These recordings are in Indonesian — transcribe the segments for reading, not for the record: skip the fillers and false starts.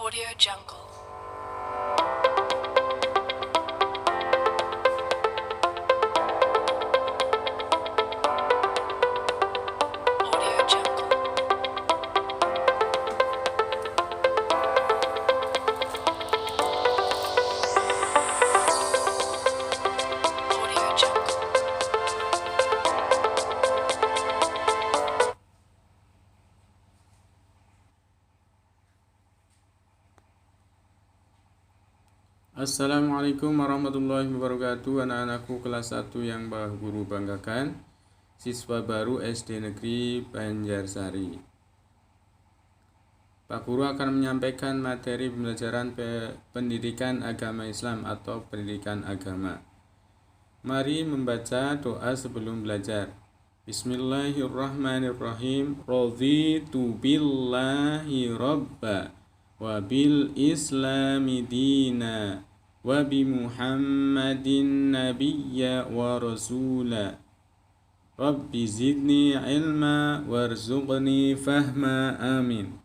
Audio Jungle. Audio Jungle. Audio Jungle. Assalamualaikum warahmatullahi wabarakatuh. Anak-anakku kelas 1 yang guru banggakan, siswa baru SD Negeri Banjarsari. Pak Guru akan menyampaikan materi pembelajaran pendidikan agama Islam atau pendidikan agama. Mari membaca doa sebelum belajar. Bismillahirrahmanirrahim. Raditu billahi robba wa bil islami dina wa bi Muhammadin nabiyya wa rasula. Rabbi zidni ilma warzuqni fahma. Amin.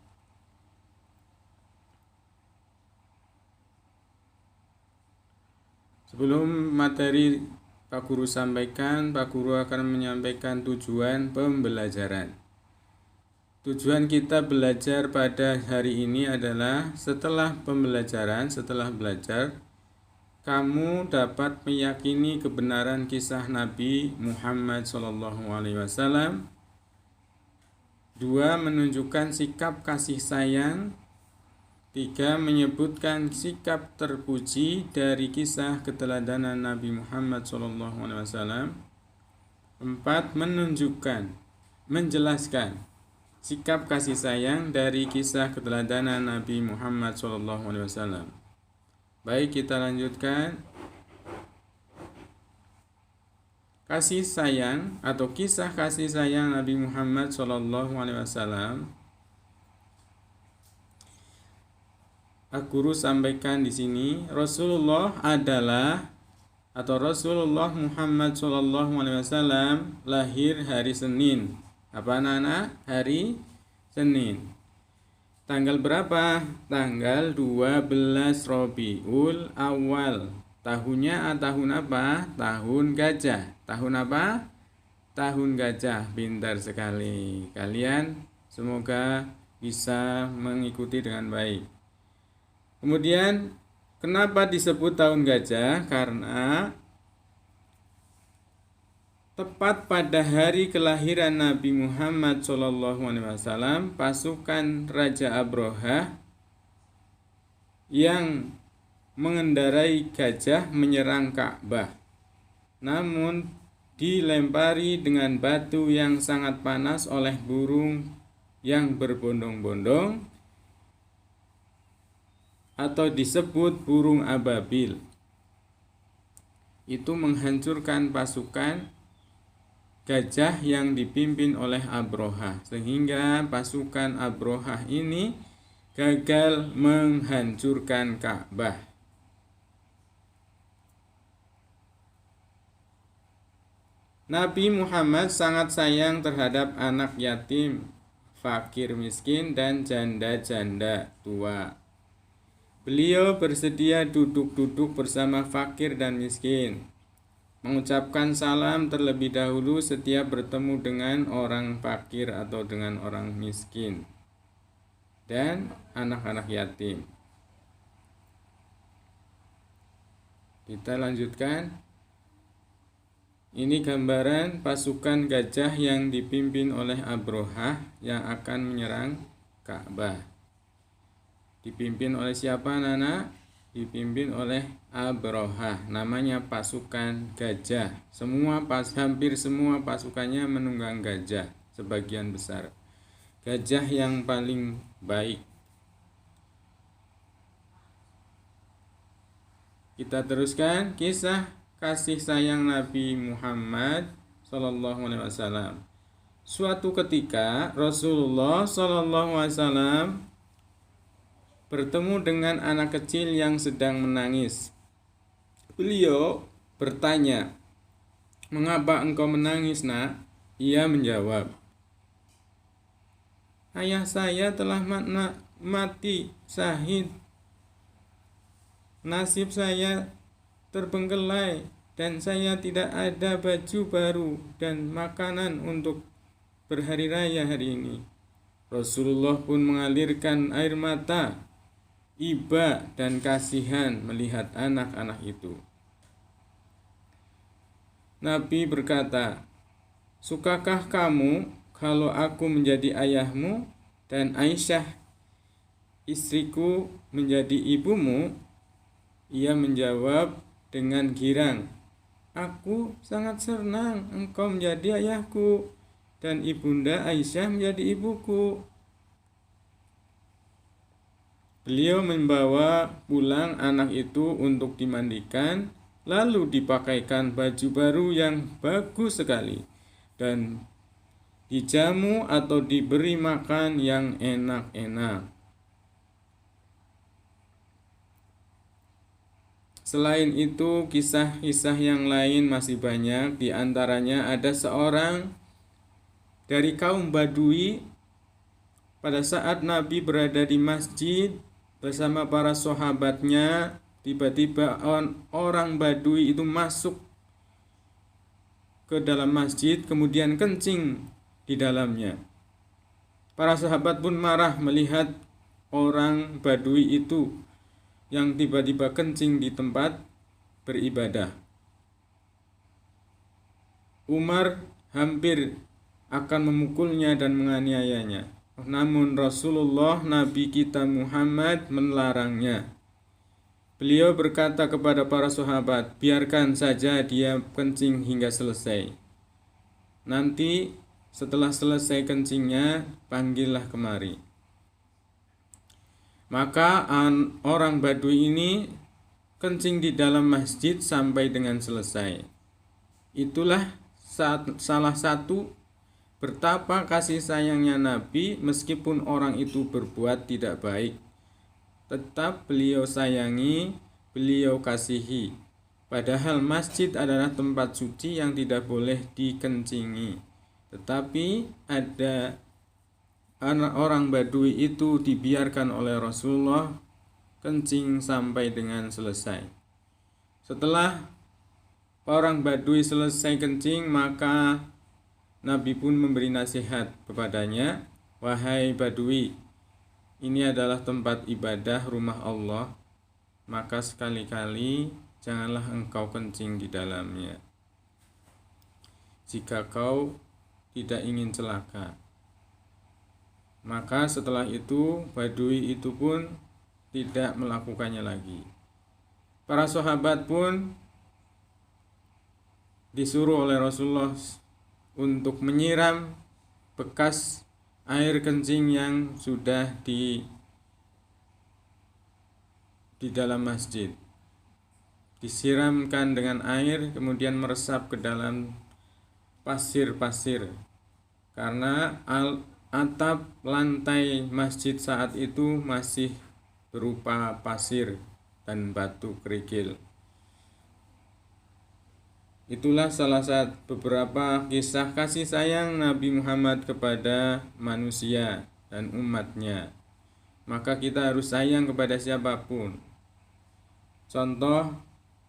Sebelum materi Pak Guru sampaikan, Pak Guru akan menyampaikan tujuan pembelajaran. Tujuan kita belajar pada hari ini adalah setelah belajar, kamu dapat meyakini kebenaran kisah Nabi Muhammad SAW. 2. Menunjukkan sikap kasih sayang. 3. Menyebutkan sikap terpuji dari kisah keteladanan Nabi Muhammad SAW. 4. Menjelaskan sikap kasih sayang dari kisah keteladanan Nabi Muhammad SAW. Baik, kita lanjutkan. Kasih sayang atau kisah kasih sayang Nabi Muhammad SAW. Pak Guru sampaikan di sini, Rasulullah Muhammad SAW lahir hari Senin. Apa anak-anak? Hari Senin. Tanggal berapa? Tanggal 12 Rabiul Awal. Tahunnya tahun apa? Tahun gajah. Tahun apa? Tahun gajah. Pintar sekali. Kalian semoga bisa mengikuti dengan baik. Kemudian kenapa disebut tahun gajah? Karena tepat pada hari kelahiran Nabi Muhammad SAW, pasukan Raja Abrohah yang mengendarai gajah menyerang Ka'bah. Namun dilempari dengan batu yang sangat panas oleh burung yang berbondong-bondong atau disebut burung ababil. Itu menghancurkan pasukan gajah yang dipimpin oleh Abrohah, sehingga pasukan Abrohah ini gagal menghancurkan Ka'bah. Nabi Muhammad sangat sayang terhadap anak yatim, fakir miskin, dan janda-janda tua. Beliau bersedia duduk-duduk bersama fakir dan miskin, mengucapkan salam terlebih dahulu setiap bertemu dengan orang fakir atau dengan orang miskin dan anak-anak yatim. Kita lanjutkan. Ini gambaran pasukan gajah yang dipimpin oleh Abrohah yang akan menyerang Ka'bah. Dipimpin oleh siapa, Nana? Dipimpin oleh Abrohah, namanya pasukan gajah. Hampir semua pasukannya menunggang gajah, sebagian besar. Gajah yang paling baik. Kita teruskan kisah kasih sayang Nabi Muhammad SAW. Suatu ketika Rasulullah SAW bertemu dengan anak kecil yang sedang menangis. Beliau bertanya, "Mengapa engkau menangis, nak?" Ia menjawab, "Ayah saya telah mati syahid. Nasib saya terbengkelai dan saya tidak ada baju baru dan makanan untuk berhari raya hari ini. Rasulullah pun mengalirkan air mata, iba dan kasihan melihat anak-anak itu. Nabi berkata, "Sukakah kamu kalau aku menjadi ayahmu dan Aisyah istriku menjadi ibumu?" Ia menjawab dengan girang, "Aku sangat senang engkau menjadi ayahku dan ibunda Aisyah menjadi ibuku." Beliau membawa pulang anak itu untuk dimandikan, lalu dipakaikan baju baru yang bagus sekali dan dijamu atau diberi makan yang enak-enak. Selain itu, kisah-kisah yang lain masih banyak. Di antaranya ada seorang dari kaum Badui pada saat Nabi berada di masjid bersama para sahabatnya. Tiba-tiba orang Badui itu masuk ke dalam masjid, kemudian kencing di dalamnya. Para sahabat pun marah melihat orang Badui itu yang tiba-tiba kencing di tempat beribadah. Umar hampir akan memukulnya dan menganiayanya. Namun Rasulullah, Nabi kita Muhammad, melarangnya. Beliau berkata kepada para sahabat, "Biarkan saja dia kencing hingga selesai. Nanti setelah selesai kencingnya, panggillah kemari." Maka orang Badui ini kencing di dalam masjid sampai dengan selesai. Itulah salah satu betapa kasih sayangnya Nabi, meskipun orang itu berbuat tidak baik, tetap beliau sayangi, beliau kasihi. Padahal masjid adalah tempat suci yang tidak boleh dikencingi. Tetapi ada orang Badui itu dibiarkan oleh Rasulullah kencing sampai dengan selesai. Setelah orang Badui selesai kencing, maka Nabi pun memberi nasihat kepadanya, "Wahai Badui, ini adalah tempat ibadah rumah Allah, maka sekali-kali janganlah engkau kencing di dalamnya jika kau tidak ingin celaka." Maka setelah itu Badui itu pun tidak melakukannya lagi. Para sahabat pun disuruh oleh Rasulullah untuk menyiram bekas air kencing yang sudah di dalam masjid. Disiramkan dengan air, kemudian meresap ke dalam pasir-pasir. Karena atap lantai masjid saat itu masih berupa pasir dan batu kerikil. Itulah salah satu beberapa kisah kasih sayang Nabi Muhammad kepada manusia dan umatnya. Maka kita harus sayang kepada siapapun. Contoh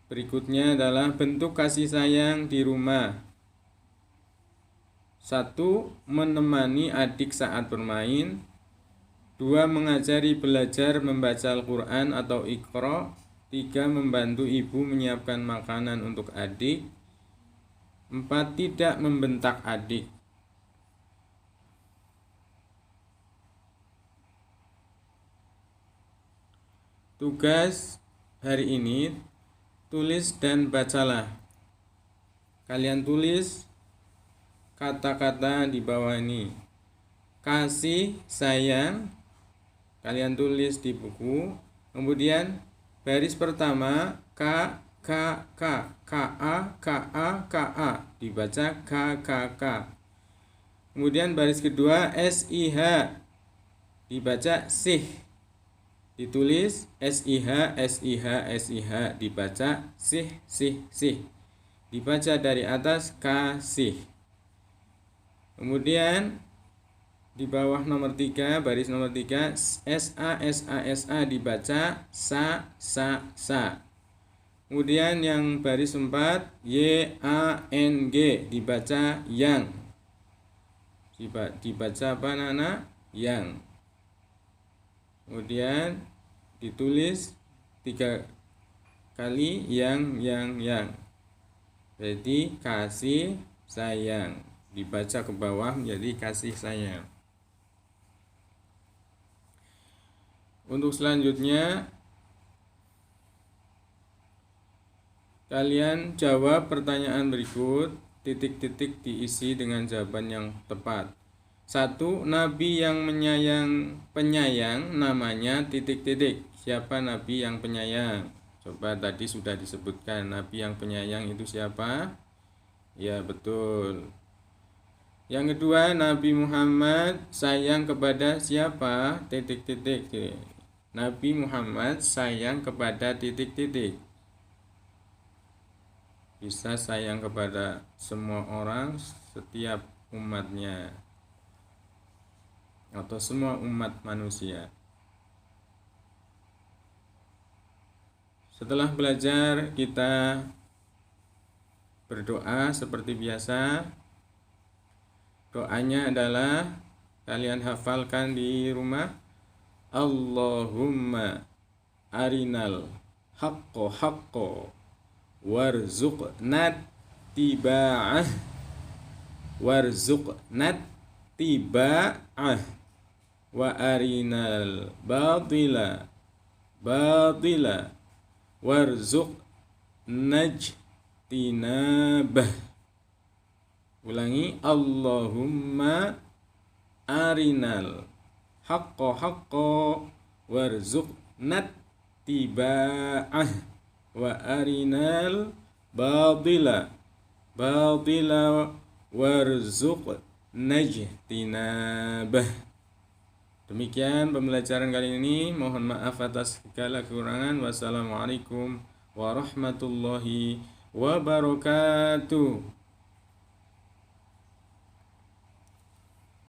berikutnya adalah bentuk kasih sayang di rumah. 1. Menemani adik saat bermain. 2. Mengajari belajar membaca Al-Quran atau Iqra. 3. Membantu ibu menyiapkan makanan untuk adik. 4. Tidak membentak adik. Tugas hari ini, tulis dan bacalah. Kalian tulis kata-kata di bawah ini. Kasih sayang, kalian tulis di buku. Kemudian baris pertama K K K K A K A K A, dibaca K K K. Kemudian baris kedua S I H, dibaca sih. Ditulis S I H S I H S I H, dibaca sih sih sih. Dibaca dari atas kasih. Kemudian Di bawah nomor 3, baris nomor 3, SA dibaca sa. Kemudian yang baris 4, YANG dibaca yang. Dibaca apa anak-anak? Yang. Kemudian ditulis 3 kali yang. Jadi kasih sayang. Dibaca ke bawah menjadi kasih sayang. Untuk selanjutnya, kalian jawab pertanyaan berikut, titik-titik diisi dengan jawaban yang tepat. 1. Nabi yang penyayang namanya titik-titik. Siapa Nabi yang penyayang? Coba tadi sudah disebutkan, Nabi yang penyayang itu siapa? Ya, betul. Yang kedua, Nabi Muhammad sayang kepada siapa? Titik-titik. Nabi Muhammad sayang kepada titik-titik. Bisa sayang kepada semua orang, setiap umatnya, atau semua umat manusia. Setelah belajar, kita berdoa seperti biasa. Doanya adalah kalian hafalkan di rumah. Allahumma arinal haqqo warzuqnat tiba'ah wa arinal batila warzuqnajtinabah. Ulangi, Allahumma arinal haqqo warzuqnat tiba'ah wa arinal batila warzuqnajtinabah. Demikian pembelajaran kali ini. Mohon maaf atas segala kekurangan. Wassalamualaikum warahmatullahi wabarakatuh.